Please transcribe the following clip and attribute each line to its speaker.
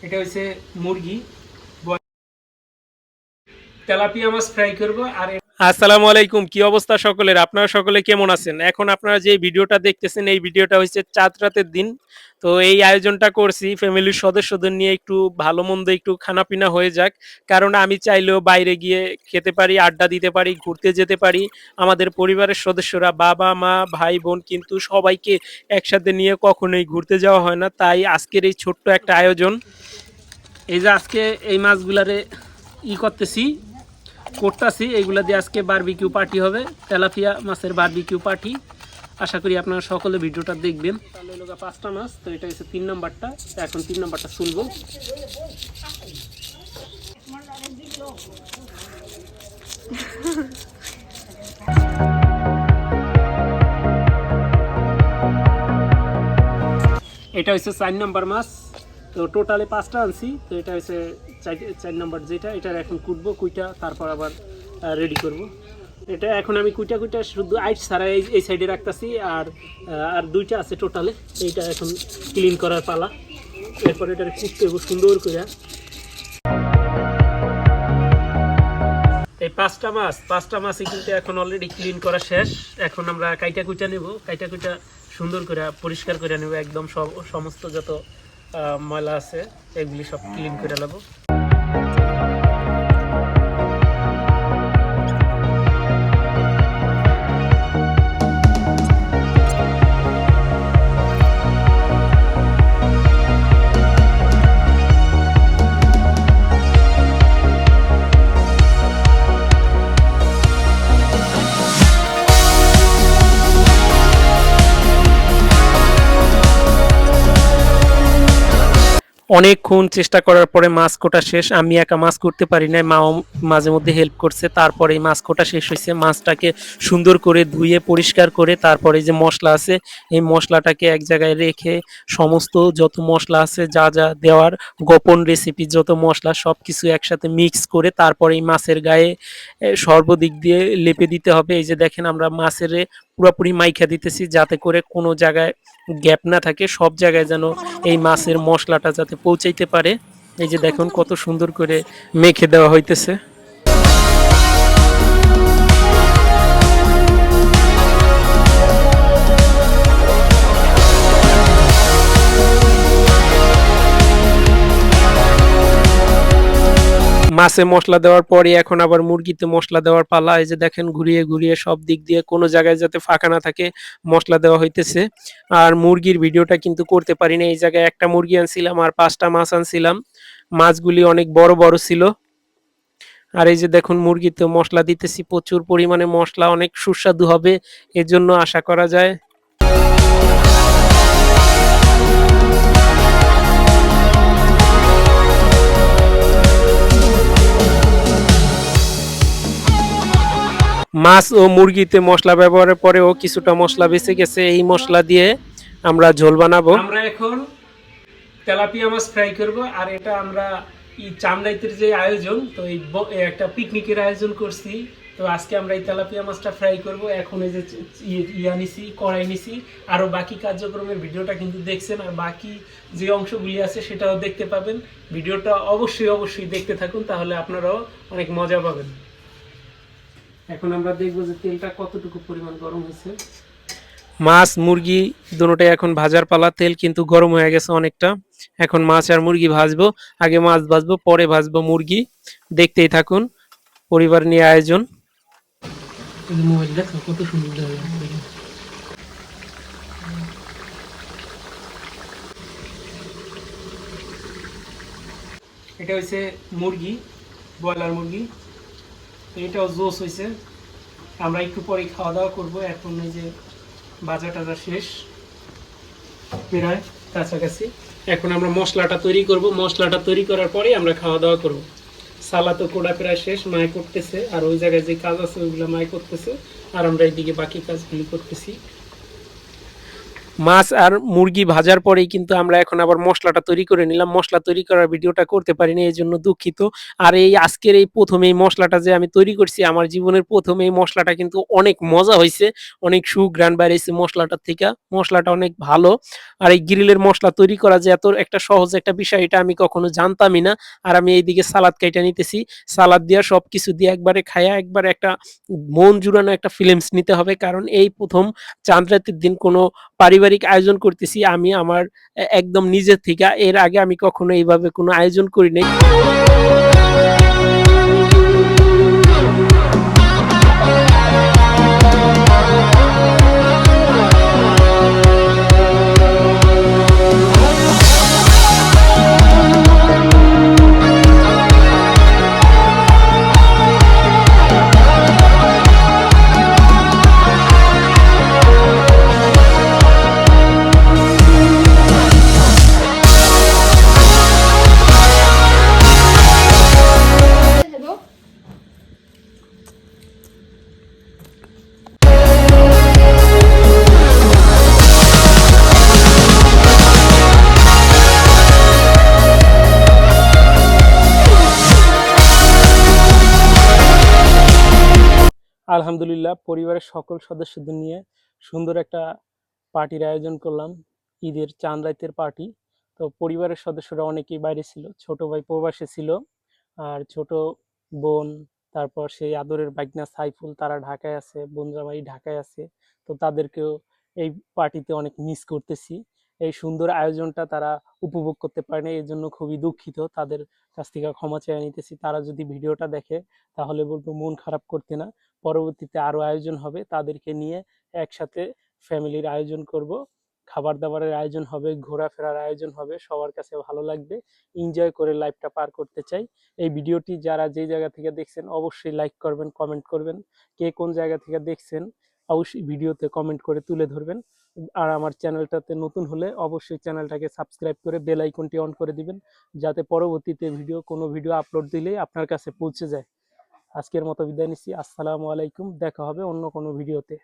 Speaker 1: এটা হচ্ছে মুরগি, তেলাপিয়া মাছ ফ্রাই করব। আর আসসালামু আলাইকুম, কি অবস্থা সকলের? আপনারা সকলে কেমন আছেন? এখন আপনারা যে ভিডিওটা দেখতেছেন এই ভিডিওটা হচ্ছে চাঁদ রাতের দিন। তো এই আয়োজনটা করছি ফ্যামিলির সদস্যদের নিয়ে, একটু ভালো মন্দ একটু খানাপিনা হয়ে যাক। কারণ আমি চাইলেও বাইরে গিয়ে খেতে পারি, আড্ডা দিতে পারি, ঘুরতে যেতে পারি। আমাদের পরিবারের সদস্যরা বাবা মা ভাই বোন কিন্তু সবাইকে একসাথে নিয়ে কখনোই ঘুরতে যাওয়া হয় না। তাই আজকের এই ছোট্ট একটা আয়োজন। এই যে আজকে এই মাছগুলারে করতেছি, এইগুলা দিয়ে আজকে বারবিকিউ পার্টি হবে, তেলাপিয়া মাছের বারবিকিউ পার্টি। আশা করি আপনারা সকলে ভিডিওটা দেখবেন। তাহলে হলো 5টা মাছ, তো এটা হচ্ছে 3 নাম্বারটা। এখন 3 নাম্বারটা শুনবো। এটা হচ্ছে 4 নাম্বার মাছ। তো টোটালে 5টা আনছি। তো এটা হচ্ছে 4 নাম্বার যেটা, এটার এখন কুটবো, কুইটা তারপর আবার রেডি করব। এটা এখন আমি কুইটা কুইটা শুধু আইট ছাড়া এই সাইডে রাখতেছি। আর আর 2টা আছে টোটালে, এইটা এখন ক্লিন করার পালা। এরপর এটা কুটতে সুন্দর করে। এই 5টা মাছই কিন্তু এখন অলরেডি ক্লিন করা শেষ। এখন আমরা কাইটা কুইটা নেব, কাইটা কুইটা সুন্দর করে পরিষ্কার করে নেব, একদম সমস্ত যত ময়লা আছে এগুলি সব ক্লিন করে নেব। অনেকক্ষণ চেষ্টা করার পরে মাছ কোটা শেষ। আমি একা মাছ করতে পারি না, মাও মাঝে মধ্যে হেল্প করছে। তারপরে মাছ কোটা শেষ হয়েছে। মাছটাকে সুন্দর করে ধুয়ে পরিষ্কার করে তারপরে যে মশলা আছে এই মশলাটাকে এক জায়গায় রেখে সমস্ত যত মশলা আছে যা যা দেওয়ার গোপন রেসিপি যত মশলা সব কিছু একসাথে মিক্স করে তারপরে এই মাছের গায়ে সর্বদিক দিয়ে লেপে দিতে হবে। এই যে দেখেন আমরা মাছের পুরোপুরি মাইখা দিতেছি যাতে করে কোনো জায়গায় গ্যাপ না থাকে, সব জায়গায় যেন এই মাছের মশলাটা যাতে পৌঁছাইতে পারে। এই যে দেখুন কত সুন্দর করে মেখে দেওয়া হইতেছে। মাছে মশলা দেওয়ার পরে এখন আবার মুরগিতে মশলা দেওয়ার পালা। এই যে দেখেন ঘুরিয়ে ঘুরিয়ে সব দিক দিয়ে কোনো জায়গায় যাতে ফাঁকা না থাকে মশলা দেওয়া হইতেছে। আর মুরগির ভিডিওটা কিন্তু করতে পারি না, এই জায়গায় একটা মুরগি আনছিলাম আর 5টা মাছ আনছিলাম। মাছগুলি অনেক বড় বড় ছিল। আর এই যে দেখুন মুরগিতে মশলা দিতেছি, প্রচুর পরিমাণে মশলা, অনেক সুস্বাদু হবে এজন্য আশা করা যায়। মাছ ও মুরগিতে মশলা ব্যবহারের পরেও কিছুটা মশলা বেঁচে গেছে, এই মশলা দিয়ে আমরা ঝোল বানাবো। আমরা এখন তেলাপিয়া মাছ ফ্রাই করব। আর এটা আমরা এই চামড়াইতের যে আয়োজন, তো এই একটা পিকনিকের আয়োজন করছি। তো আজকে আমরা এই তেলাপিয়া মাছটা ফ্রাই করব। এখন এই যে নিছি, কড়াই নিছি। আরও বাকি কার্যক্রমের ভিডিওটা কিন্তু দেখছেন, আর বাকি যে অংশগুলি আছে সেটাও দেখতে পাবেন। ভিডিওটা অবশ্যই দেখতে থাকুন, তাহলে আপনারাও অনেক মজা পাবেন। এখন আমরা দেখবো যে তেলটা কতটুকু পরিমাণ গরম হয়েছে। মাছ মুরগি দুটোটাই এখন ভাজার পালা। তেল কিন্তু গরম হয়ে গেছে অনেকটা। এখন মাছ আর মুরগি ভাজবো, আগে মাছ ভাজবো পরে ভাজবো মুরগি। দেখতেই থাকুন, পরিবার নিয়ে আয়োজন। মোবাইল দেখো কত সুন্দর। এটা হচ্ছে মুরগি, ব্রয়লার মুরগি। এটাও জোস হয়েছে। আমরা একটু পরে খাওয়া দাওয়া করবো। এখন এই যে ভাজা টাজা শেষ প্রায় কাছাকাছি। এখন আমরা মশলাটা তৈরি করব। মশলাটা তৈরি করার পরে আমরা খাওয়া দাওয়া করব। সালা তো কোড়া প্রায় শেষ, মায় করতেছে। আর ওই জায়গায় যে কাজ আছে ওইগুলো মায় করতেছে, আর আমরা এইদিকে বাকি কাজগুলি করতেছি। মাছ আর মুরগি ভাজার পরেই কিন্তু আমরা এখন আবার মশলাটা তৈরি করে নিলাম। মশলা তৈরি করার ভিডিওটা করতে পারিনি, এজন্য দুঃখিত। আর এই আজকের এই ১ম এই মসলাটা যে আমি তৈরি করছি, আমার জীবনের ১ম এই মসলাটা কিন্তু অনেক মজা হইছে। অনেক সুঘ্রাণ বাইরাইছে মসলাটার থেকে। মসলাটা অনেক ভালো। আর এই গ্রিলের মসলা তৈরি করা যে এত একটা সহজ একটা বিষয়, এটা আমি কখনো জানতামই না। আর আমি এইদিকে সালাদ কাইটা নিতেছি। সালাদ দিয়া সবকিছু দিয়ে একবারে খাইয়া একবারে একটা মন জুড়ানো একটা ফিলিংস নিতে হবে। কারণ এই ১ম চাঁদ রাতের দিন কোনো পারিবারিক আয়োজন করতেছি আমি আমার একদম নিজের থেকে। এর আগে আমি কখনো এইভাবে কোনো আয়োজন করি নাই। আলহামদুলিল্লাহ, পরিবারের সকল সদস্যদের নিয়ে সুন্দর একটা পার্টির আয়োজন করলাম, ঈদের চাঁদ রাতের পার্টি। তো পরিবারের সদস্যরা অনেকেই বাইরে ছিল, ছোট ভাই প্রবাসে ছিল, আর ছোট বোন, তারপর সেই আদরের ভাগনা সাইফুল, তারা ঢাকায় আছে, বোন জামাই ঢাকায় আছে। তো তাদেরকেও এই পার্টিতে অনেক মিস করতেছি। এই সুন্দর আয়োজনটা তারা উপভোগ করতে পারে না, এই জন্য খুবই দুঃখিত। তাদের কাছ থেকে ক্ষমা চেয়ে নিতেছি। তারা যদি ভিডিওটা দেখে তাহলে বলবো মন খারাপ করতে না। পরবর্তীতে আরো আয়োজন হবে, তাদেরকে নিয়ে একসাথে ফ্যামিলির আয়োজন করব। খাবার দাবারের আয়োজন হবে, ঘোরাফেরার আয়োজন হবে, সবার কাছে ভালো লাগবে। এনজয় করে লাইফটা পার করতে চাই। এই ভিডিওটি যারা যে জায়গা থেকে দেখছেন অবশ্যই লাইক করবেন, কমেন্ট করবেন। কে কোন জায়গা থেকে দেখছেন অবশ্যই ভিডিওতে কমেন্ট করে তুলে ধরবেন। আর আমার চ্যানেলটাতে নতুন হলে অবশ্যই চ্যানেলটাকে সাবস্ক্রাইব করে বেল আইকনটি অন করে দিবেন, যাতে পরবর্তীতে কোনো ভিডিও আপলোড দিলেই আপনার কাছে পৌঁছে যায়। আজকের মতো বিদায় নিচ্ছি। আসসালামু আলাইকুম। দেখা হবে অন্য কোনো ভিডিওতে।